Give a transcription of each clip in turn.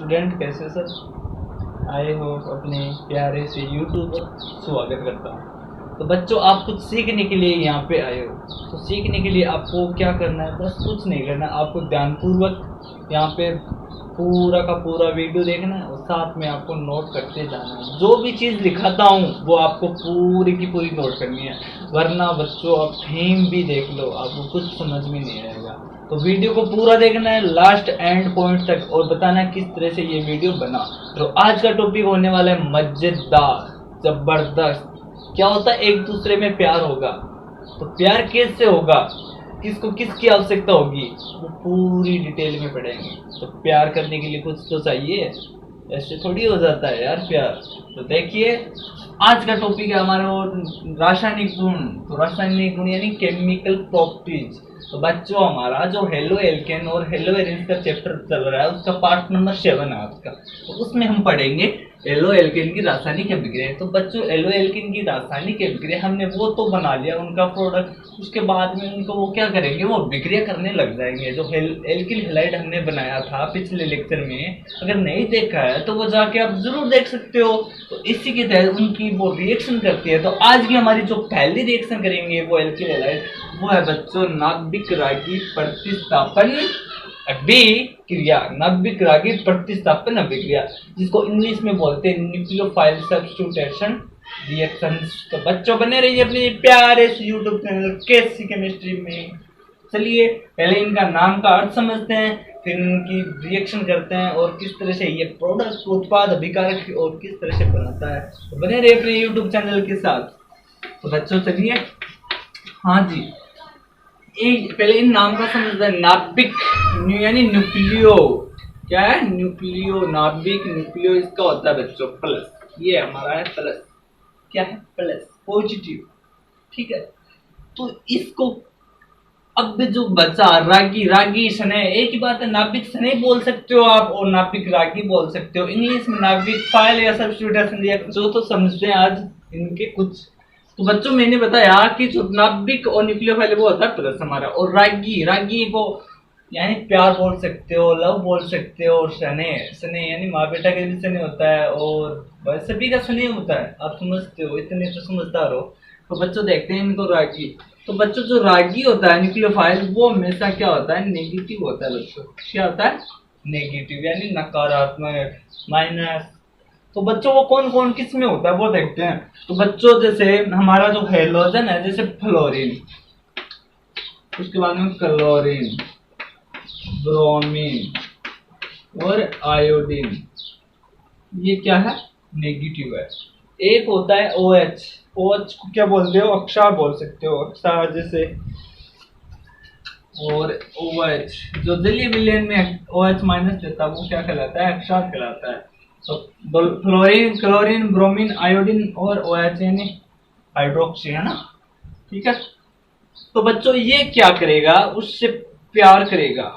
Student, कैसे sir? आए हो अपने प्यारे से यूट्यूब पर स्वागत करता हूँ। तो बच्चों, आप कुछ सीखने के लिए यहाँ पे आए हो, तो सीखने के लिए आपको क्या करना है? बस कुछ नहीं करना, आपको ध्यानपूर्वक यहाँ पे पूरा का पूरा वीडियो देखना है और साथ में आपको नोट करते जाना है। जो भी चीज़ दिखाता हूँ वो आपको पूरी की पूरी नोट करनी है, वरना बच्चों आप थीम भी देख लो आपको कुछ समझ में नहीं आएगा। तो वीडियो को पूरा देखना है लास्ट एंड पॉइंट तक और बताना है किस तरह से ये वीडियो बना। तो आज का टॉपिक होने वाला है मजेदार, जबरदस्त। क्या होता है? एक दूसरे में प्यार होगा, तो प्यार कैसे होगा, किसको किसकी आवश्यकता होगी, वो पूरी डिटेल में पढ़ेंगे। तो प्यार करने के लिए कुछ तो चाहिए, ऐसे थोड़ी हो जाता है यार प्यार। तो देखिए, आज का टॉपिक है हमारा वो रासायनिक गुण। तो रासायनिक गुण यानी केमिकल प्रॉपर्टीज। तो बच्चों, हमारा जो हेलो एल्केन और हेलो एरिन्स का चैप्टर चल रहा है उसका पार्ट नंबर 7 है आज का। तो उसमें हम पढ़ेंगे एलो एल्केन की रासायनिक अभिक्रिया। तो बच्चों, एलो एल्केन की रासायनिक अभिक्रिया हमने वो तो बना लिया उनका प्रोडक्ट, उसके बाद में उनको वो क्या करेंगे, वो अभिक्रिया करने लग जाएंगे। जो एल्किल हैलाइड हमने बनाया था पिछले लेक्चर में, अगर नहीं देखा है तो वो जाके आप जरूर देख सकते हो। तो इसी के तहत उनकी वो रिएक्शन करती है। तो आज की हमारी जो पहली रिएक्शन करेंगे वो एल्किल हैलाइड, वो है बच्चों नाभिक रागी प्रतिस्थापन अभिक्रिया। नाभिक रागी प्रतिस्थापन अभिक्रिया, जिसको इंग्लिश में बोलते हैं न्यूक्लियोफाइल सब्स्टिट्यूशन रिएक्शंस। तो बच्चों, बने रहिए अपने प्यारे से यूट्यूब चैनल केसी केमिस्ट्री में। चलिए पहले इनका नाम का अर्थ समझते हैं, फिर इनकी रिएक्शन करते हैं और किस तरह से ये प्रोडक्ट उत्पाद अभिकारक और किस तरह से बनाता है। तो बने रहिए अपने यूट्यूब चैनल के साथ। तो बच्चों चलिए, हाँ जी, पहले इन नाम का समझते हैं। नाभिक यानी न्यूक्लियो, क्या है? न्यूक्लियो, नाभिक न्यूक्लियो, इसका होता है बच्चों प्लस। ये हमारा है प्लस, क्या है? प्लस, पॉजिटिव, ठीक है। तो इसको अब जो बचा रागी, रागी स्नेह, एक ही बात है। नाभिक स्नेह बोल सकते हो आप और नाभिक रागी बोल सकते हो। इंग्लिश में नाभिक फाइल या सब्स्टिट्यूशन रिएक्शन, जो तो समझते हैं आज इनके कुछ। तो बच्चों, मैंने बताया कि जो नाभिक और न्यूक्लियोफाइल वो होता है प्लस हमारा, और रागी, रागी को यानी प्यार बोल सकते हो, लव बोल सकते हो, और स्नेह, स्नेह यानी माँ बेटा का भी स्नेह होता है और सभी का स्नेह होता है। आप समझते हो, इतने तो समझदार हो। तो बच्चों देखते हैं इनको रागी। तो बच्चों, जो रागी होता है न्यूक्लियोफाइल, वो हमेशा क्या होता है? नेगेटिव होता है बच्चों। क्या होता है? नेगेटिव यानी नकारात्मक, माइनस। तो बच्चों, वो कौन कौन किस में होता है वो देखते हैं। तो बच्चों, जैसे हमारा जो हेलोजन है, जैसे फ्लोरीन, उसके बाद में क्लोरीन, ब्रोमीन और आयोडीन, ये क्या है? नेगेटिव है। एक होता है OH। OH को क्या बोलते हो? अक्षार बोल सकते हो, अक्षार जैसे। और OH जो जलीय विलयन में OH माइनस देता है वो क्या कहलाता है? अक्षार कहलाता है। तो फ्लोरीन, क्लोरीन, ब्रोमीन, आयोडीन और OH यानी हाइड्रोक्सी, है ना? ठीक है। तो बच्चों, ये क्या करेगा? उससे प्यार करेगा,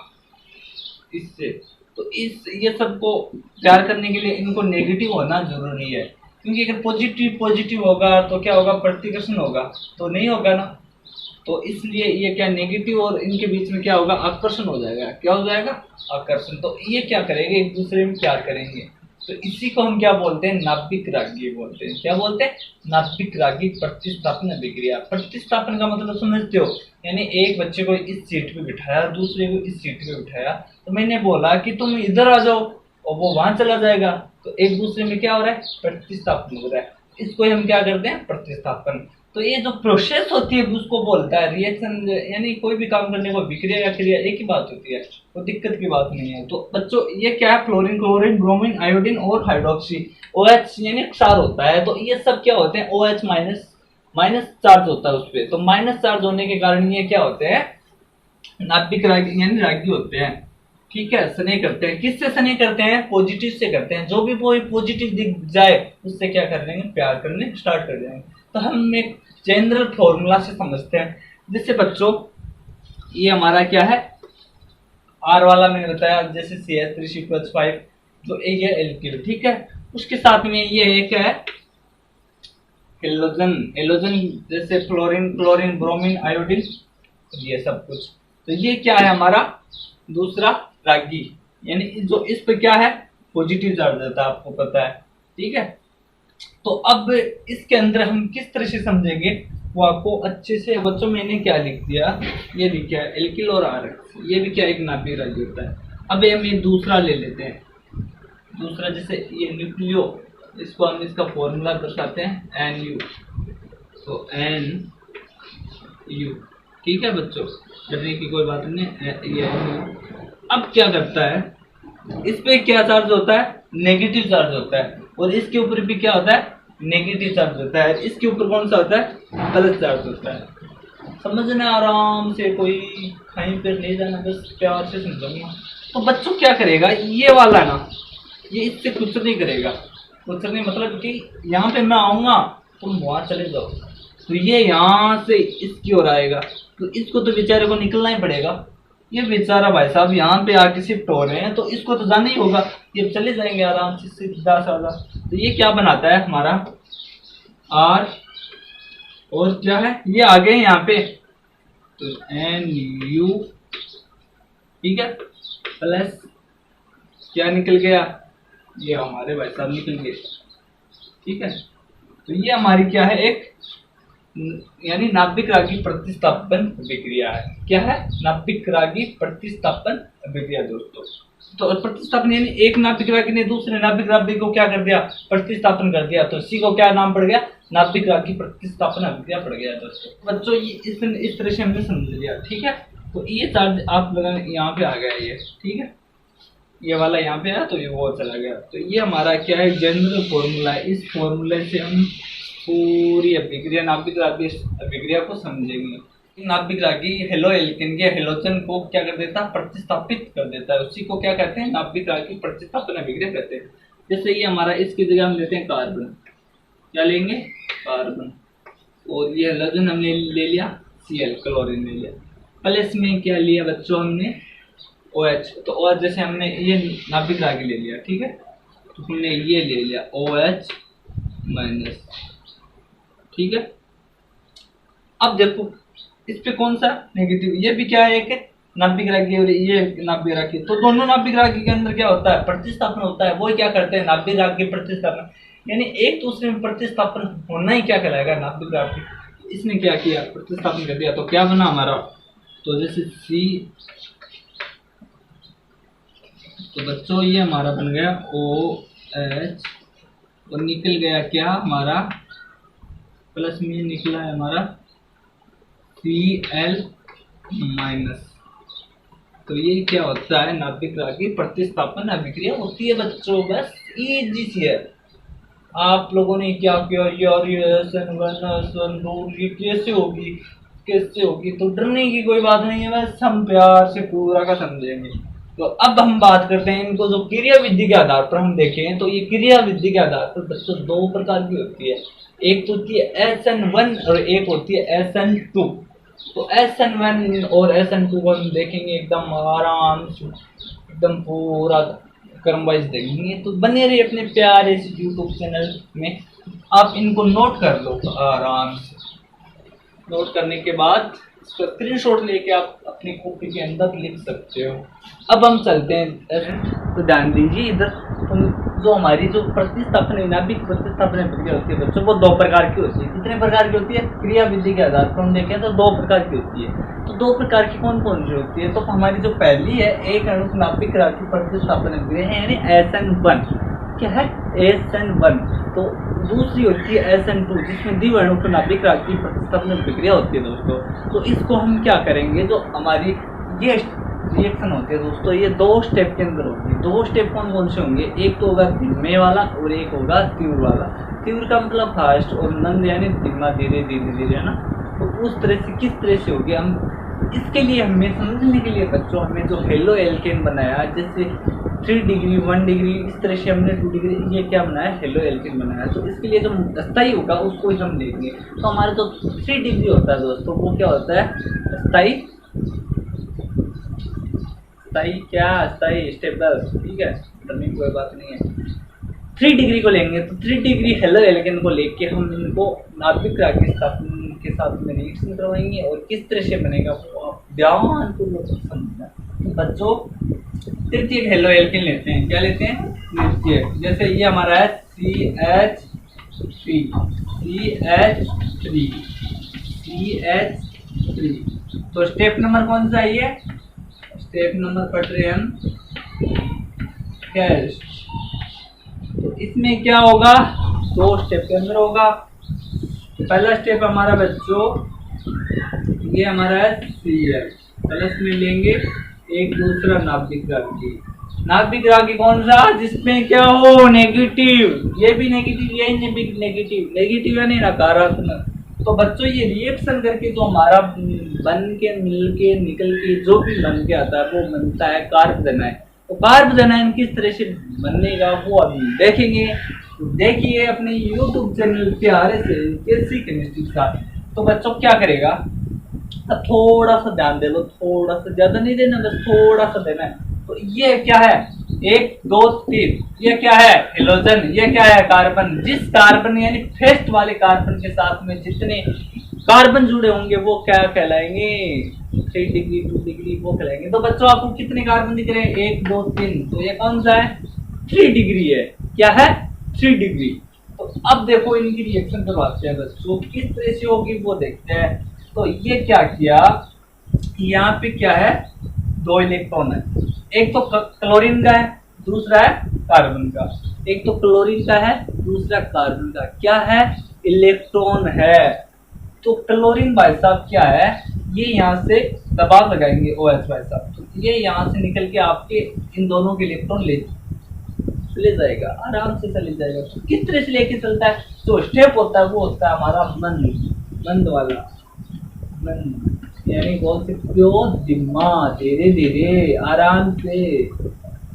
इससे। तो ये सबको प्यार करने के लिए इनको नेगेटिव होना जरूरी है, क्योंकि अगर पॉजिटिव पॉजिटिव होगा तो क्या होगा? प्रतिकर्षण होगा, तो नहीं होगा ना। तो इसलिए ये क्या, नेगेटिव और इनके बीच में क्या होगा? आकर्षण हो जाएगा। क्या हो जाएगा? आकर्षण। तो ये क्या करेंगे? एक दूसरे में प्यार करेंगे। तो इसी को हम क्या बोलते हैं? नाभिक रागी बोलते हैं। क्या बोलते हैं? नाभिक रागी प्रतिस्थापन अभिक्रिया। प्रतिस्थापन का मतलब समझते हो? यानी एक बच्चे को इस सीट पे बिठाया, दूसरे को इस सीट पे बिठाया, तो मैंने बोला कि तुम इधर आ जाओ और वो वहां चला जाएगा। तो एक दूसरे में क्या हो रहा है? प्रतिस्थापन हो रहा है। इसको हम क्या करते हैं? प्रतिस्थापन। तो ये जो प्रोसेस होती है उसको बोलता है रिएक्शन। यानी कोई भी काम करने को विक्रिया या क्रिया एक ही बात होती है, तो दिक्कत की बात नहीं है। तो बच्चों, ये क्या है? फ्लोरीन, क्लोरीन, ब्रोमीन, आयोडीन और हाइड्रोक्सी। OH यानी क्षार होता है। तो ये सब क्या होते हैं? OH माइनस, माइनस चार्ज होता है उस पर। तो माइनस चार्ज होने के कारण ये क्या होते हैं? नाभिक रागी यानी रागी होते हैं। ठीक है। स्नेह करते हैं। किससे स्नेह करते हैं? पॉजिटिव से करते हैं। जो भी कोई पॉजिटिव दिख जाए उससे क्या कर देंगे? प्यार करने स्टार्ट कर देंगे। तो हम एक जनरल फॉर्मूला से समझते हैं। जैसे बच्चों, ये हमारा क्या है? R वाला मैंने बताया, जैसे CH3CH5 जो एक है एल्किल, ठीक है। उसके साथ में ये एक है हेलोजन, हेलोजन जैसे फ्लोरीन, क्लोरीन, ब्रोमीन, आयोडीन, ये सब कुछ। तो ये क्या है हमारा? दूसरा रागी, यानी जो इस पे क्या है? पॉजिटिव चार्ज होता है, आपको पता है, ठीक है। तो अब इसके अंदर हम किस तरह से समझेंगे वो आपको अच्छे से। बच्चों मैंने क्या लिख दिया, ये लिखा है एल्किल और आरएक्स, ये भी क्या एक नाभिक राज्य होता है। अब हम ये दूसरा ले लेते हैं, दूसरा जैसे ये न्यूक्लियो, इसको हम इसका फॉर्मूला दर्शाते हैं NU, तो NU, ठीक है बच्चों, डरने की कोई बात नहीं है, ये NU। अब क्या करता है, इस पे क्या चार्ज होता है, नेगेटिव चार्ज होता है, और इसके ऊपर भी क्या होता है, नेगेटिव चार्ज होता है। इसके ऊपर कौन सा होता है, प्लस चार्ज होता है। समझना आराम से, कोई कहीं पर नहीं जाना, बस प्यार से समझूंगा। तो बच्चों क्या करेगा, ये वाला ना, ये इससे कुछ नहीं करेगा, कुछ नहीं मतलब कि यहाँ पे मैं आऊँगा तुम वहाँ चले जाओ, तो ये यहाँ से इसकी ओर आएगा, तो इसको तो बेचारे को निकलना ही पड़ेगा। ये बेचारा भाई साहब यहाँ पे आके शिफ्ट हो रहे हैं, तो इसको तो जाना ही होगा, ये चले जाएंगे आराम से सीधा साधा। तो ये क्या बनाता है हमारा R, और क्या है, ये आ गए यहाँ पे, तो NU, ठीक है, प्लस क्या निकल गया, ये हमारे भाई साहब निकल गए, ठीक है। तो ये हमारी क्या है, एक यानी नाभिक रागी प्रतिस्थापन अभिक्रिया है। क्या है, नाभिक रागी प्रतिस्थापन अभिक्रिया दोस्तों। तो प्रतिस्थापन यानी एक नाभिक रागी ने दूसरे नाभिक रागी को क्या कर दिया, प्रतिस्थापन कर दिया, तो इसी को क्या नाम पड़ गया, नाभिक रागी प्रतिस्थापन अभिक्रिया पड़ गया दोस्तों। बच्चों ये इस तरह से हमने समझ लिया, ठीक है। तो ये चार्ज आप लगा यहाँ पे आ गया, ये ठीक है, ये वाला यहाँ पे है, तो ये वो चला गया। तो ये हमारा क्या है, जनरल फॉर्मूला है। इस फॉर्मूले से हम पूरी अभिक्रिया, नाभिक रागी अभिक्रिया को समझेंगे। नाभिक रागी हेलो एल्केन के हेलोजन को क्या कर देता है, प्रतिस्थापित कर देता है, उसी को क्या कहते हैं, नाभिक रागी प्रतिस्थापन अभिक्रिया कहते हैं। जैसे ये हमारा, इसकी जगह हम लेते हैं कार्बन, क्या लेंगे, कार्बन, और ये हेलोजन हमने ले लिया Cl, क्लोरीन ले लिया, प्लस में क्या लिया बच्चों हमने OH, तो OH जैसे हमने ये नाभिक रागी ले लिया, ठीक है, तो हमने ये ले लिया OH माइनस, ठीक है। अब देखो इस पे कौन सा नेगेटिव, ये भी क्या है, एक नाभिक रागी और ये नाभिक रागी, तो दोनों नाभिक रागी के अंदर क्या होता है, प्रतिस्थापन होता है। वो क्या करते हैं, नाभिक रागी प्रतिस्थापन, यानी एक दूसरे में प्रतिस्थापन होना ही क्या कहलाएगा, नाभिक रागी। इसने क्या किया, प्रतिस्थापन कर दिया, तो क्या बना हमारा, तो जैसे C, तो बच्चों ये हमारा बन गया OH, और निकल गया क्या हमारा, प्लस में निकला है हमारा Cl माइनस। तो ये क्या होता है, नाभिक रागी प्रतिस्थापन अभिक्रिया होती है बच्चों, बस इजी सी है। आप लोगों ने क्या किया यार, ये SN1 SN2 ये कैसे होगी, कैसे होगी, तो डरने की कोई बात नहीं है, बस हम प्यार से पूरा का समझेंगे। तो अब हम बात करते हैं इनको, जो क्रिया विधि के आधार पर हम देखें, तो ये क्रिया विधि के आधार पर बच्चों दो प्रकार की होती है, एक तो होती है SN1 और एक होती है SN2। तो SN1 और SN2 को हम देखेंगे एकदम आराम से, एकदम पूरा क्रम वाइज देखेंगे। तो बने रहिए अपने प्यारे से यूट्यूब चैनल में, आप इनको नोट कर लो आराम से। नोट करने के बाद इसका स्क्रीनशॉट लेके आप अपनी कॉपी के अंदर लिख सकते हो। अब हम चलते हैं, तो ध्यान दीजिए इधर, जो हमारी जो प्रतिस्थापन है, नाभिक प्रतिस्थापन प्रक्रिया होती है बच्चों, वो दो प्रकार की होती है। कितने प्रकार की होती है, क्रिया विधि के आधार पर हम देखें तो दो प्रकार की होती है। तो दो प्रकार की कौन कौन सी होती है, तो हमारी जो पहली है, एक नाभिक रागी प्रतिस्थापन प्रक्रिया है यानी SN1, क्या है SN1। तो दूसरी होती है SN2, जिसमें द्विवर्णों नाभिक रागी प्रतिस्थापन प्रक्रिया होती है दोस्तों। तो इसको हम क्या करेंगे, जो हमारी ये रिएक्शन होती है दोस्तों, ये दो स्टेप के अंदर होगी। दो स्टेप कौन कौन से होंगे, एक तो होगा धीमे वाला और एक होगा तीव्र वाला। तीव्र का मतलब फास्ट, और मंद यानी धीमा, धीरे धीरे धीरे, है ना। तो उस तरह से किस तरह से होगी, हम इसके लिए हमें समझने के लिए बच्चों, हमें जो हेलो एल्केन बनाया, जैसे 3 डिग्री 1 डिग्री इस तरह से हमने 2 डिग्री, ये क्या बनाया, हेलो एल्केन बनाया। तो इसके लिए जो स्थायी होगा उसको हम देखेंगे। तो हमारे जो 3 डिग्री होता है दोस्तों, वो क्या होता है, स्थायी, स्थायी स्टेबल, ठीक है, डरने की कोई बात नहीं है। 3 डिग्री को लेंगे, तो 3 डिग्री हेलो एल्केन को लेके हम इनको नाभिक रागी के साथ में रिएक्शन करवाएंगे, और किस तरह से बनेगा वो आप ध्यानपूर्वक समझना। तो बच्चों तृतीयक हेलो एल्केन लेते हैं। क्या लेते हैं? तृतीयक। जैसे ये हमारा है CH3, CH3, CH3। तो स्टेप नंबर कौन सा है ये? स्टेप नंबर पढ़ रहे हैं हम, कैश। तो इसमें क्या होगा? 2 स्टेप के अंदर होगा। पहला स्टेप हमारा बच्चों, ये हमारा है Cl, प्लस में लेंगे एक दूसरा नाभिक रागी। नाभिक रागी कौन सा? जिसमें क्या हो? नेगेटिव। ये भी नेगेटिव, यही नेगेटिव। नेगेटिव यानी नकारात्मक। तो बच्चों ये रिएक्शन करके जो हमारा बन के मिल के निकल के जो भी बन के आता है वो बनता है कार्बोदनाइन। तो कार्बोदनाइन किस तरह से बनेगा वो अभी देखेंगे। तो देखिए अपने YouTube चैनल प्यारे से केसी केमिस्ट्री का। तो बच्चों क्या करेगा? अब थोड़ा सा ध्यान दे लो, थोड़ा सा, ज्यादा नहीं देना, बस थोड़ा सा देना है। तो ये क्या है? 1 2 3। ये क्या है? हेलोजन। ये क्या है? कार्बन। जिस कार्बन यानी फर्स्ट वाले कार्बन के साथ में जितने कार्बन जुड़े होंगे वो क्या कहलाएंगे? 3 डिग्री 2 डिग्री वो कहलाएंगे। तो बच्चों आपको कितने कार्बन दिख रहे हैं? 1 2 3। तो ये कौन सा है? 3 डिग्री है। क्या है? 3 डिग्री। तो अब देखो इनकी रिएक्शन करवाते हैं बच्चों, किस तरह से होगी वो देखते हैं। तो ये क्या किया? यहाँ पे क्या है? 2 इलेक्ट्रॉन है। एक तो क्लोरीन का है, दूसरा है कार्बन का। एक तो क्लोरीन का है, दूसरा कार्बन का। क्या है? इलेक्ट्रॉन है। तो क्लोरीन भाई साहब क्या है? ये यहाँ से दबाव लगाएंगे OH भाई साहब, तो ये यहाँ से निकल के आपके इन दोनों के इलेक्ट्रॉन ले जाएगा, आराम से चले जाएगा। तो किस तरह से लेके चलता है? जो स्टेप होता है वो होता है हमारा मंद वाला। मंद यानी बोल सकते हो दिमाग, धीरे धीरे आराम से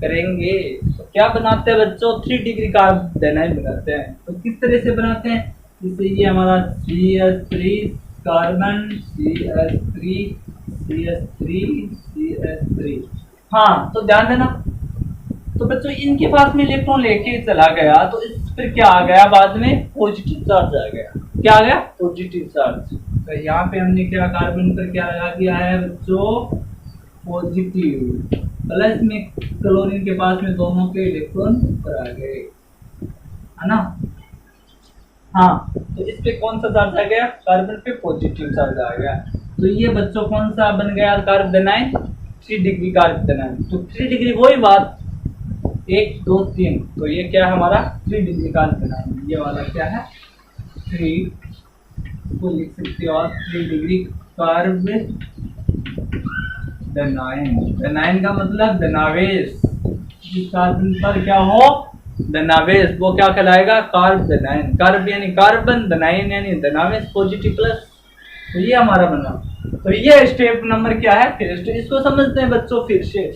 करेंगे। तो क्या बनाते हैं बच्चों? 3 डिग्री कार्बोदनाइन बनाते हैं। तो किस तरह से बनाते हैं? जैसे ये हमारा CH3 carbon, CH3, CH3, CH3। हाँ, तो ध्यान देना। तो बच्चों इनके पास में इलेक्ट्रॉन लेके चला गया, तो इस पर क्या आ गया? बाद में पॉजिटिव चार्ज आ गया। क्या आ गया? Positive charge. तो यहाँ पे हमने क्या कार्बन पर क्या लगा दिया है बच्चों? पॉजिटिव। प्लस में क्लोरीन के पास में दोनों के इलेक्ट्रॉन ऊपर आ गए, है ना? हाँ, तो इस पे कौन सा चार्ज आ गया? कार्बन पे पॉजिटिव चार्ज आ गया। तो ये बच्चों कौन सा बन गया? कार्बोदनाइन, 3 डिग्री कार्बोदनाइन। तो 3 डिग्री वही बात, 1 2 3। तो ये क्या है हमारा? 3 डिग्री कार्बोदनाइन। ये वाला क्या है? 3 को लिख सकते हो आप 3 डिग्री कार्बोदनाइन। दनाइन का मतलब दनावेश। जिस कार्बन पर क्या हो? दनावेश, वो क्या कहलाएगा? कार्बोदनाइन। कार्ब यानी कार्बन, दनाइन यानी दनावेश, पॉजिटिव प्लस। तो ये हमारा बना। तो ये स्टेप नंबर क्या है? फिर इसको समझते हैं बच्चों। फिर से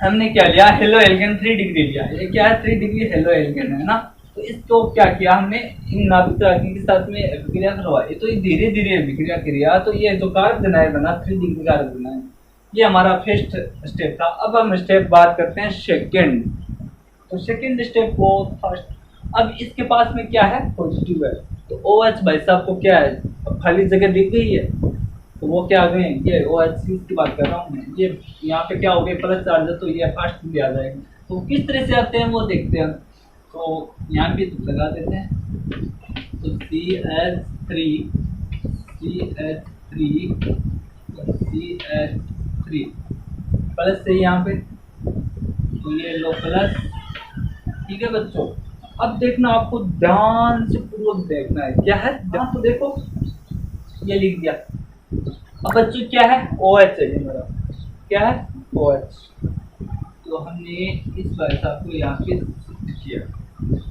हमने क्या लिया? हेलो एल्केन 3 डिग्री लिया। ये क्या है? 3 डिग्री हेलो एल्केन है ना। तो इसको क्या किया हमने? इन नाभिक रागी के साथ में अभिक्रिया करवाई। तो ये धीरे धीरे अभिक्रिया किया। तो ये जो कार्बोदनाइन बना 3 डिग्री कार्बोदनाइन, ये हमारा फर्स्ट स्टेप था। अब हम स्टेप बात करते हैं सेकंड। तो सेकंड स्टेप को फर्स्ट। अब इसके पास में क्या है? पॉजिटिव है। तो OH भाई साहब को क्या है? खाली जगह दिख गई है, तो वो क्या आ गए? ये OH की बात कर रहा हूँ मैं। ये यहाँ पे क्या हो गया? प्लस चार्ज है, तो ये फर्स्ट भी आ जाएगा। तो किस तरह से आते हैं वो देखते हैं। तो यहाँ भी लगा देते हैं। तो CH3, CH3, CH3 प्लस से यहाँ पे, तो ये लो प्लस। ठीक है बच्चों, अब देखना, आपको ध्यान से पूर्वक देखना है। क्या है? ध्यान तो देखो, ये लिख दिया। अब बच्चों क्या है? OH है मेरा। क्या है? OH। तो हमने इस भाई साहब को यहाँ पे किया।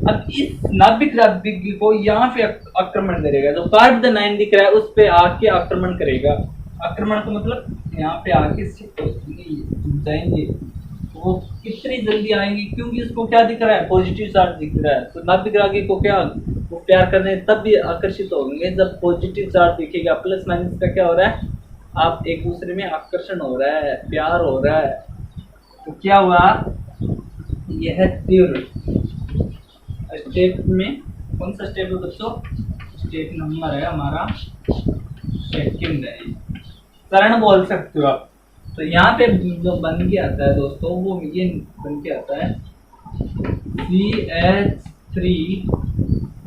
अब इस नाभिक रागी को यहाँ पे आक्रमण करेगा। जो कार्बोदनाइन दिख रहा है उस पे आके आक्रमण करेगा। आक्रमण का मतलब यहाँ पे आके जाएंगे। तो वो कितनी जल्दी आएंगे? क्योंकि इसको क्या दिख रहा है? पॉजिटिव चार्ज दिख रहा है। तो नाभिक रागी को क्या, वो प्यार करने तब भी आकर्षित होंगे जब पॉजिटिव चार्ज दिखेगा। प्लस माइनस का क्या हो रहा है? आप एक दूसरे में आकर्षण हो रहा है, प्यार हो रहा है। तो क्या हुआ? यह तीव्र स्टेप में, कौन सा स्टेप है दोस्तों? स्टेप नंबर है हमारा सेकंड है, चरण बोल सकते हो आप। तो यहाँ पे जो बन के आता है दोस्तों, वो ये बन के आता है CH3,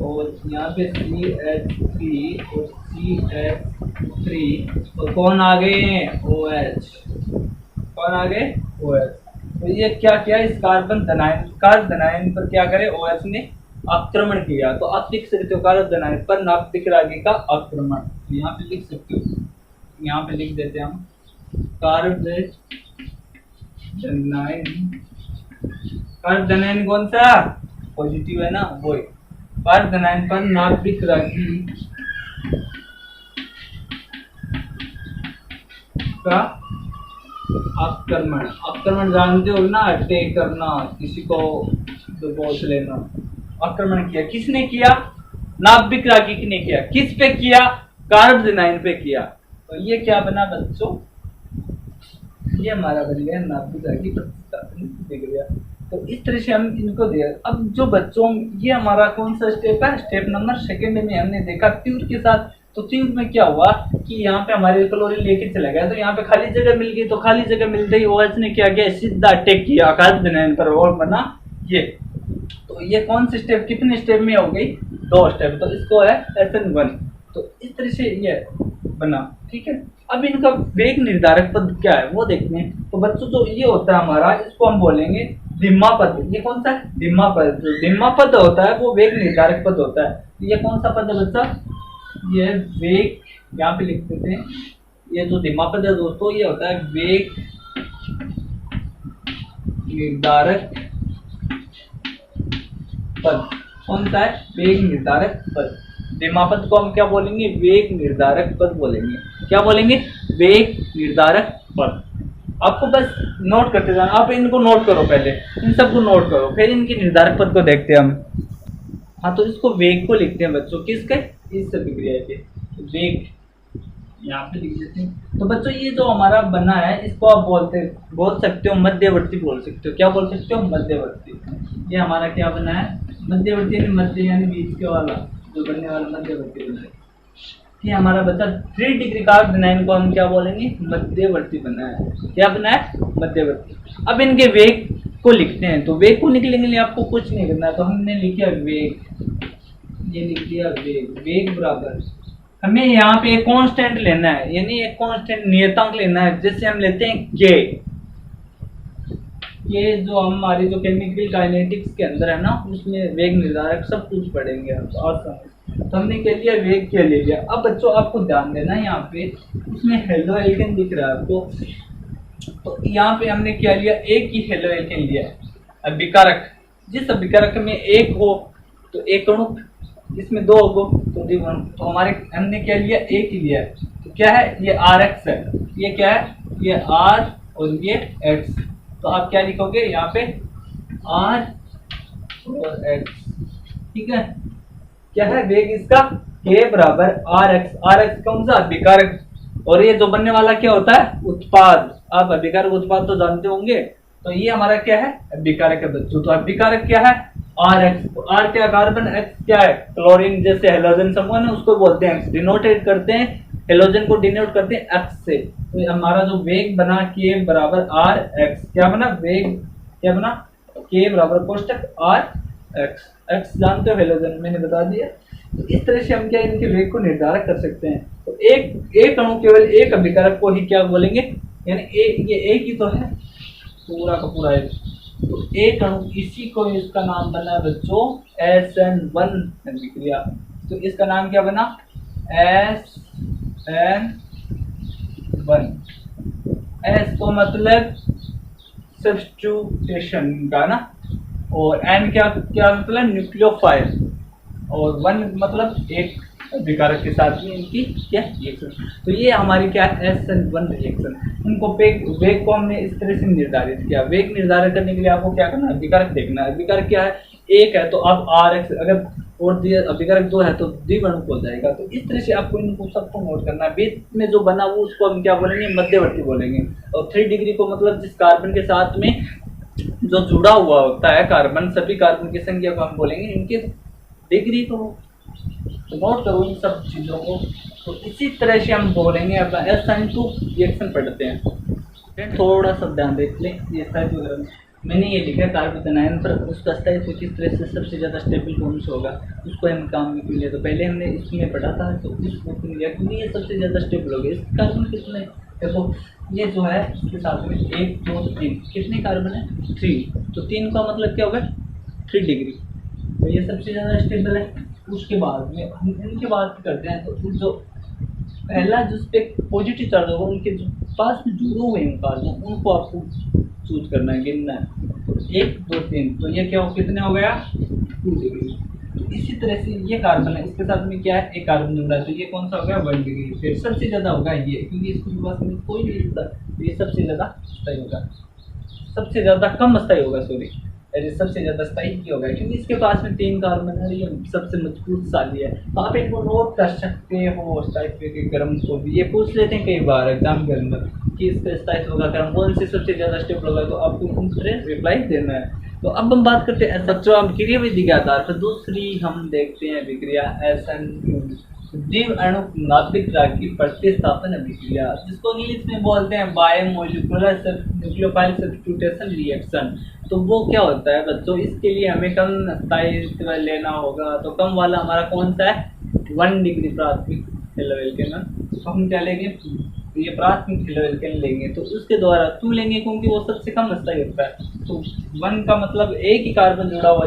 और यहाँ पे CH3 और CH3, और कौन आ गए? OH। कौन आ गए? OH। तो ये क्या किया, इस कार्बन धनायन पर क्या करे, OH ने आक्रमण किया। तो आप लिख सकते हो कार्बन धनायन पर नाभिक रागी का आक्रमण। तो यहाँ पे लिख सकते हो, यहाँ पे लिख देते हैं हम कार्बन धनायन कौन सा? पॉजिटिव है ना, वो कार्बन धनायन पर नाभिक रागी का आक्रमण जानते हो ना, अटैक करना, किसी को दबोच लेना। आक्रमण किया, किसने किया? नाभिक रागी ने किया। किस पे किया? कार्बोनाइन पे किया। तो ये क्या बना बच्चों? ये हमारा बन गया नाभिक रागी प्रतिस्थापन प्रतिक्रिया। तो इस तरह से हम इनको दे। अब जो बच्चों, ये हमारा कौन सा स्टेप है? स्टेप नंबर सेकेंड में हमने देखा ट्यूब के साथ। तो ट्यूब में क्या हुआ कि यहाँ पे हमारे क्लोरीन लेके चला गया, तो यहाँ पे खाली जगह मिल गई। तो खाली जगह मिलते ही OH ने क्या किया, सीधा अटैक किया कार्बोनाइन पर, और बना ये। तो ये कौन से स्टेप, कितने स्टेप में हो गई? 2 स्टेप। तो इसको है SN1। तो इस तरह से ये बना, ठीक है। अब इनका वेग निर्धारक पद क्या है वो देखते हैं। तो बच्चों जो ये होता है हमारा, इसको हम बोलेंगे धिम्मा पद। ये कौन सा है? धिम्मा पद। जो धिम्मा पद होता है वो वेग निर्धारक पद होता है। ये कौन सा पद है बच्चा? ये वेग, यहाँ पे लिख देते हैं। ये जो धिम्मा पद है दोस्तों, ये होता है वेग निर्धारक पद। कौन सा है? वेग निर्धारक पद। धिम्मा पद को हम क्या बोलेंगे? वेग निर्धारक पद बोलेंगे। क्या बोलेंगे? वेग निर्धारक पद। आपको बस नोट करते जाना। आप इनको नोट करो, पहले इन सबको नोट करो, फिर इनके निर्धारक पद को देखते हैं हम। हाँ, तो इसको वेग को लिखते हैं बच्चों, किसके? इस अभिक्रिया के वेग, यहाँ पे लिख देते हैं। तो बच्चों ये जो हमारा बना है, इसको आप बोल सकते हो मध्यवर्ती बोल सकते हो। क्या बोल सकते हो? मध्यवर्ती। ये हमारा क्या बना है? मध्यवर्ती। मध्य यानी बीच के वाला, जो बनने वाला मध्यवर्ती बना है। ये हमारा बच्चा 3 डिग्री कार्बोनाइन को हम क्या बोलेंगे? मध्यवर्ती बना है। क्या बना है? मध्यवर्ती। अब इनके वेग को लिखते हैं। तो वेग को लिखने के लिए आपको कुछ नहीं करना है। तो हमने लिखा वेग, ये लिख दिया वेग। वेग बराबर, हमें यहाँ पे एक कांस्टेंट लेना है, यानी एक कांस्टेंट नियतांक लेना है, जैसे हम लेते हैं के। ये जो हमारी जो केमिकल काइनेटिक्स के अंदर है ना, उसमें वेग निर्धारक सब कुछ पढ़ेंगे आप आसान। तो हमने क्या लिया? वेग के ले लिया। अब बच्चों आपको ध्यान देना है, यहाँ पे इसमें हेलो एल्केन दिख रहा है आपको। तो यहाँ पे हमने क्या लिया? एक ही हेलो एल्केन लिया है। अभिकारक, जिस अभिकारक में एक हो तो एक अणु, इसमें 2 हो तो द्विगुण। तो हमारे हमने क्या लिया? एक ही लिया है। तो क्या है? ये RX है। ये क्या है? ये R और ये X। तो आप क्या लिखोगे यहाँ पे? R और X, ठीक है। क्या है वेग इसका? K बराबर RX। RX कौन सा? अभिकारक। और ये जो बनने वाला क्या होता है? उत्पाद। आप अभिकारक उत्पाद तो जानते होंगे। तो ये हमारा क्या है? अभिकारक है बच्चों। तो अभिकारक क्या है? RX। तो R क्या? कार्बन। X क्या है? क्लोरीन। जैसे हेलोजन समूह है उसको बोलते हैं X, डिनोटेट करते हैं, हेलोजन को डिनोट करते हैं X से। तो हमारा जो वेग बना K बराबर RX। क्या बना? वेग क्या बना? K बराबर कोष्टक RX। X जानते हो हेलोजन, मैंने बता दिया। तो इस तरह से हम क्या इनके वेग को निर्धारित कर सकते हैं। तो एक अणु केवल एक अभिकारक को ही क्या बोलेंगे? यानी ये एक ही तो है, पूरा का पूरा एक। तो एक अणु, इसी को इसका नाम बना है बच्चों SN1 अभिक्रिया। तो इसका नाम क्या बना? SN1। S को मतलब सब्स्टिट्यूशन का ना, और N क्या मतलब? न्यूक्लियोफाइल, और 1 मतलब एक अभिकारक के साथ में इनकी क्या रिएक्शन। तो ये हमारी क्या है? SN1 reaction. इनको वेग को हमने इस तरह से निर्धारित किया। वेग निर्धारित करने के लिए आपको क्या करना है? अभिकारक देखना है। अभिकारक क्या है? एक है तो अब RX, अगर और अभिकारक 2 है तो द्विवर्णक हो जाएगा। तो इस तरह से आपको इनको सबको नोट करना है। बीच में जो बना वो उसको हम क्या बोलेंगे? मध्यवर्ती बोलेंगे। और 3 डिग्री को मतलब जिस कार्बन के साथ में जो जुड़ा हुआ होता है कार्बन, सभी कार्बन की संख्या को हम बोलेंगे इनके डिग्री को। तो नोट करो इन सब चीज़ों को। तो इसी तरह से हम बोलेंगे। अब SN2 रिएक्शन पढ़ते हैं। थोड़ा सा ध्यान देख लें, ये स्टाइल वगैरह मैंने ये लिखा है कार्बोनाइन पर उसका स्टाइल को किस तरह से सबसे ज़्यादा स्टेबल कौन सा होगा उसको हम काम में क्यों लिया। तो पहले हमने इसमें पढ़ा था तो इसको क्यों लिया क्योंकि ये सबसे ज़्यादा स्टेबल हो गया। इस कार्बन कितने देखो ये जो है इसके साथ में 1 2 3 कितने कार्बन है 3, तो 3 का मतलब क्या होगा 3 डिग्री, तो ये सबसे ज़्यादा स्टेबल है। उसके बाद में हम इनके बात करते हैं तो जो पहला जिस पे पॉजिटिव चार्ज होगा उनके जो पास में जुड़े हुए हैं कार्बन उनको आपको चूज करना है, गिनना है 1 2 3, तो ये क्या हो कितने हो गया 2 डिग्री। तो इसी तरह से ये कार्बन है इसके साथ में क्या है एक कार्बन जुड़ा है तो ये कौन सा हो गया 1 डिग्री। फिर सबसे ज़्यादा होगा ये क्योंकि इसके पास में कोई नहीं जुड़ा तो ये सबसे ज़्यादा स्थायी होगा, सबसे ज़्यादा कम स्थायी होगा सॉरी, अरे सबसे ज़्यादा स्थायी ही होगा क्योंकि इसके पास में 3 कार्बन है, ये सबसे मजबूत साली है। तो आप इनको नोट कर सकते हो स्टाइल के क्रम को भी, ये पूछ लेते हैं कई बार एग्जाम के अंदर कि इसका स्टाइल होगा क्रम कौन से सबसे ज़्यादा स्टेबल होगा, तो आपको उन तरह रिप्लाई देना है। तो अब हम बात करते हैं बच्चों हम क्रिया विधि के आधार पर दूसरी हम देखते हैं विक्रिया जीव अणु नाभिक राग की प्रतिस्थापन अभिक्रिया जिसको इंग्लिश में बोलते हैं बायोमोलिकुलर न्यूक्लियोफाइल सब्स्टिट्यूशन रिएक्शन। तो वो क्या होता है बच्चों, इसके लिए हमें कम स्थायित्व लेना होगा, तो कम वाला हमारा कौन सा है 1 डिग्री प्राथमिक हेलोएल्केन, तो हम क्या लेंगे ये प्राथमिक हेलोएल्केन लेंगे। तो उसके द्वारा क्यों लेंगे क्योंकि वो सबसे कम स्थायी होता है। तो 1 का मतलब एक ही कार्बन जुड़ा हुआ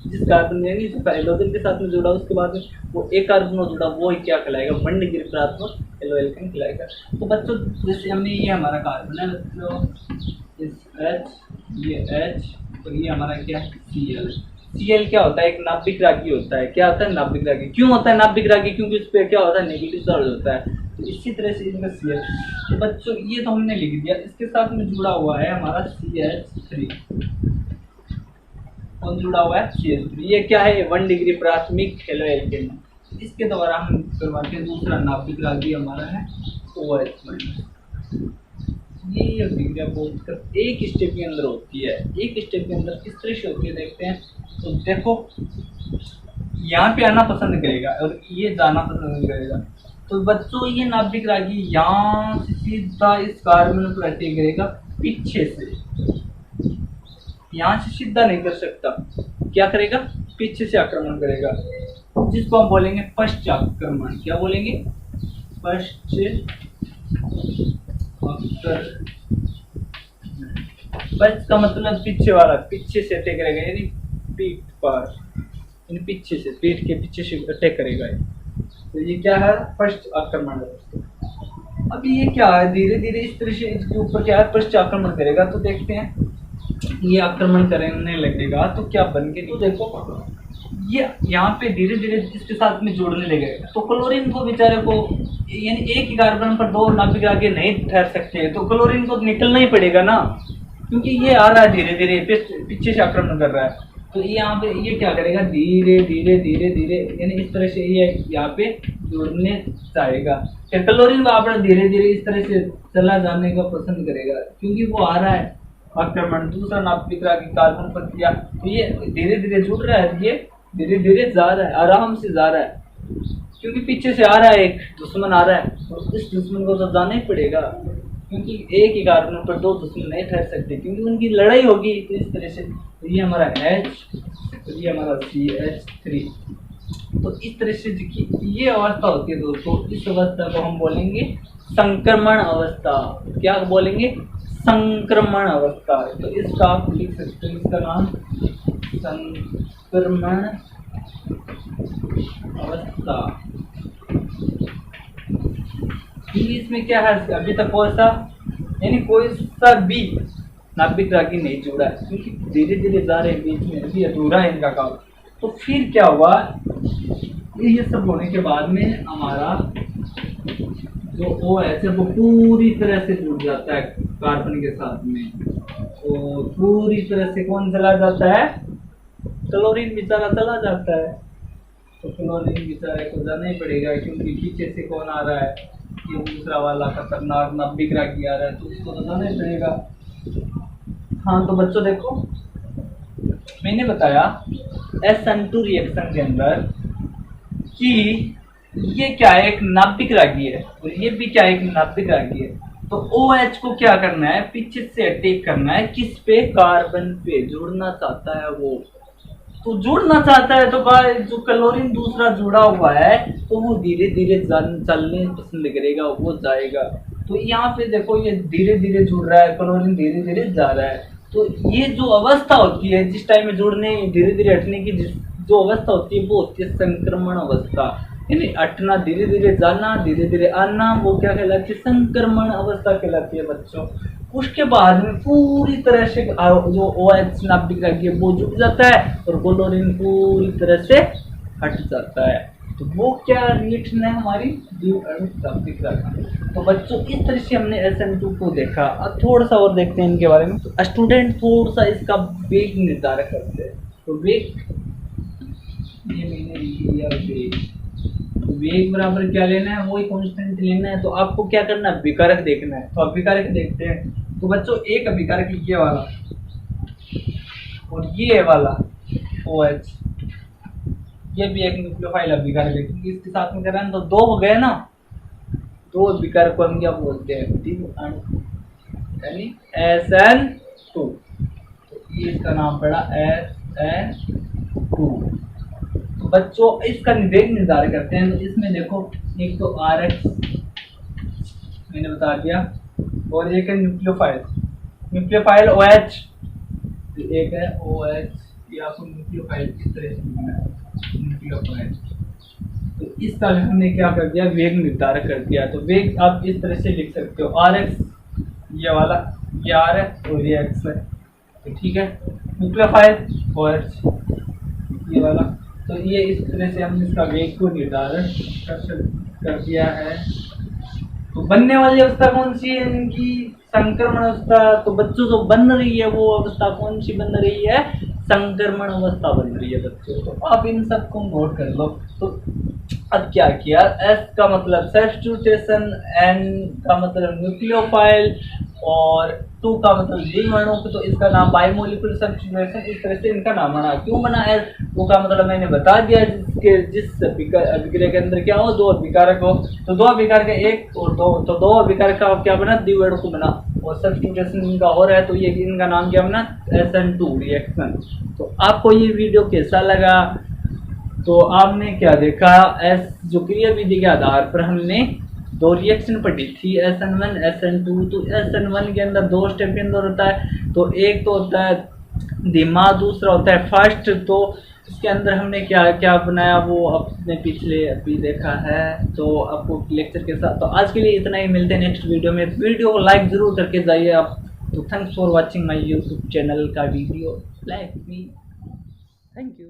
जिस कार्बन यानी जो हाइड्रोजन के साथ में जुड़ा उसके बाद में वो एक कार्बन में जुड़ा वो क्या कहलाएगा 1 डिग्री प्राथमिक हेलोएल्केन कहलाएगा। तो बच्चों जैसे हमने ये हमारा कार्बन है बच्चों इस H ये H और ये हमारा क्या Cl। Cl क्या होता है एक नाभिक रागी होता है। क्या होता है नाभिक रागी, क्यों होता है नाभिक रागी क्योंकि उस पर क्या होता है नेगेटिव चार्ज होता है। तो इसी तरह से इनका Cl तो बच्चों ये तो हमने लिख दिया, इसके साथ में जुड़ा हुआ है हमारा CH3 कौन जुड़ा हुआ है CH3, ये क्या है 1 डिग्री प्राथमिक हेलोएल्केन। इसके द्वारा हम करवाते हैं दूसरा नाभिक रागी हमारा है OH-। ये अभिक्रिया बहुत एक स्टेप के अंदर होती है, एक स्टेप के अंदर किस तरह से होती है देखते हैं। तो देखो यहाँ पे आना पसंद करेगा और ये जाना पसंद करेगा। तो बच्चों ये नाभिक रागी यहाँ से सीधा इस कार्बन पर अटैक करेगा पीछे से, यहाँ से सीधा नहीं कर सकता, क्या करेगा पीछे से आक्रमण करेगा जिसको हम बोलेंगे पश्चाक्रमण। क्या बोलेंगे पश्च का मतलब पीछे वाला, पीछे से अटैक करेगा यानी पीठ पर, यानी पीछे से पीठ के पीछे से अटैक करेगा। तो ये क्या है फर्स्ट आक्रमण है। अभी ये क्या है धीरे धीरे इस तरह से इसके ऊपर क्या है पश्च आक्रमण करेगा। तो देखते हैं ये आक्रमण करने लगेगा तो क्या बन के, तो देखो ये यहाँ पे धीरे धीरे इसके साथ में जोड़ने लगेगा। तो क्लोरीन को बेचारे को यानी एक ही कार्बन पर 2 नाभिक आगे नहीं ठहर सकते, तो क्लोरीन को निकलना ही पड़ेगा ना क्योंकि ये आ रहा है धीरे धीरे पीछे से आक्रमण कर रहा है। तो ये यहाँ पे ये क्या करेगा धीरे धीरे धीरे धीरे यानी इस तरह से ये यहाँ पे जुड़ने चाहेगा। फिर क्लोरीन वापस धीरे धीरे इस तरह से चला जाने का पसंद करेगा क्योंकि वो आ रहा है आक्रमण दूसरा नाभिक रागी कार्बन पर किया। तो ये धीरे धीरे जुड़ रहा है, ये धीरे धीरे जा रहा है आराम से जा रहा है क्योंकि पीछे से आ रहा है एक दुश्मन आ रहा है, तो इस दुश्मन को तो जाना ही पड़ेगा क्योंकि एक ही कार्बन पर 2 दुश्मन नहीं ठहर सकते क्योंकि उनकी लड़ाई होगी। तो इस तरह से तो ये हमारा H तो ये हमारा CH3। तो इस तरह से ये अवस्था होती है दोस्तों, इस अवस्था को हम बोलेंगे संक्रमण अवस्था। क्या बोलेंगे संक्रमण अवस्था। तो इसका आप लिख सकते हैं इसका नाम संक्रमण अवस्था। इंग्लिश में क्या है अभी तक कौन सा यानी कोई सा भी नाभिक रागी नहीं जुड़ा है क्योंकि धीरे धीरे जा रहे बीच में अभी अधूरा है इनका काम। तो फिर क्या हुआ ये सब होने के बाद में हमारा जो OH है वो पूरी तरह से जुड़ जाता है कार्बन के साथ में, तो पूरी तरह से कौन चला जाता है क्लोरीन बेचारा चला जाता है। तो क्लोरीन बेचारे को जाना ही पड़ेगा क्योंकि पीछे से कौन आ रहा है ये दूसरा वाला खतरनाक नाभिक रागी आ रहा है तो उसको तो जाना ही पड़ेगा। हाँ तो बच्चों देखो मैंने बताया SN2 रिएक्शन के अंदर कि ये क्या है एक नाभिक रागी है और ये भी क्या है एक नाभिक रागी है। तो OH को क्या करना है, पीछे से अटैक करना है, किस पे, कार्बन पे जुड़ना चाहता है वो। तो जुड़ना चाहता है तो भाई जो क्लोरीन दूसरा जुड़ा हुआ है तो वो धीरे धीरे चलने पसंद करेगा, वो जाएगा। तो यहाँ पे देखो ये धीरे धीरे जुड़ रहा है, क्लोरीन धीरे धीरे जा रहा है। तो ये जो अवस्था होती है जिस टाइम में जुड़ने धीरे धीरे हटने की जो अवस्था होती है वो होती है संक्रमण अवस्था, यानी हटना, धीरे धीरे जाना, धीरे धीरे आना, वो क्या कहलाती है, संक्रमण अवस्था कहलाती है बच्चों। उसके बाद में पूरी तरह से जो OH नाभिक है वो जुड़ जाता है और क्लोरीन पूरी तरह से हट जाता है। तो वो क्या रिएक्शन है हमारी, द्विअणु नाभिक का। तो बच्चों इस तरह से हमने SN2 को देखा। अब थोड़ा सा और देखते हैं इनके बारे में। तो स्टूडेंट थोड़ा सा इसका वेग निर्धारण करते हैं। तो वेग, ये मैंने लिया वेग, तो वेग बराबर क्या लेना है, वही कांस्टेंट लेना है। तो आपको क्या करना है, विकारक देखना है। तो अब विकारक देखते हैं। तो बच्चों एक विकारक ये वाला और ये वाला OH, ये भी एक न्यूक्लियोफाइल अभिकारक है क्योंकि इसके साथ में कर रहे हैं। तो दो हो गए ना, दो विकारक को हम क्या बोलते हैं, द्विअणु, यानी SN2। तो ये इसका नाम पड़ा SN2। तो बच्चों इसका वेग निर्धारण करते हैं। तो इसमें देखो एक तो RH मैंने बता दिया और एक है न्यूक्लियोफाइल, न्यूक्लियोफाइल OH, एक है OH, ये आपको न्यूक्लियोफाइल इस तरह से लिखना है, न्यूक्लियोफाइल। तो इसका हमने क्या कर दिया, वेग निर्धारण कर दिया। तो वेग आप इस तरह से लिख सकते हो, RX ये वाला, ये R है और ये X है। तो ठीक है, न्यूक्लियोफाइल OH ये वाला। तो ये इस तरह से हमने इसका वेग को निर्धारण कर दिया है। तो बनने वाली अवस्था कौन सी है इनकी, संक्रमण अवस्था। तो बच्चों जो बन रही है वो अवस्था कौन सी बन रही है, संक्रमण अवस्था बन रही है बच्चों। तो आप इन सबको नोट कर लो। तो अब क्या किया, S का मतलब सब्स्टिट्यूशन, N का मतलब न्यूक्लियोफाइल और 2 का मतलब द्विअणु। तो इसका नाम बायोमोलिकुलर सब्स्टिट्यूशन, इस तरह से इनका नाम बना। क्यों बना S, 2 का मतलब मैंने बता दिया, जिस अभिक्रिया के अंदर क्या हो, दो अभिकारक हो। तो दो अभिकारक एक और दो, तो दो अभिकारक का क्या बना, द्विअणु को बना। और सब्स्टिट्यूशन इनका हो रहा है तो ये इनका नाम क्या बना, SN2 रिएक्शन। तो आपको ये वीडियो कैसा लगा, तो आपने क्या देखा, जो क्रिया विधि के आधार पर हमने दो रिएक्शन पढ़ी थी, SN1 SN2। तो SN1 के अंदर दो स्टेप के अंदर होता है। तो एक तो होता है धीमा, दूसरा होता है फास्ट। तो इसके अंदर हमने क्या क्या बनाया वो अपने पिछले अभी देखा है, तो आपको लेक्चर के साथ। तो आज के लिए इतना ही, मिलते हैं नेक्स्ट वीडियो में। वीडियो को लाइक जरूर करके जाइए आप। तो thanks for watching my YouTube channel का video, like me, thank you.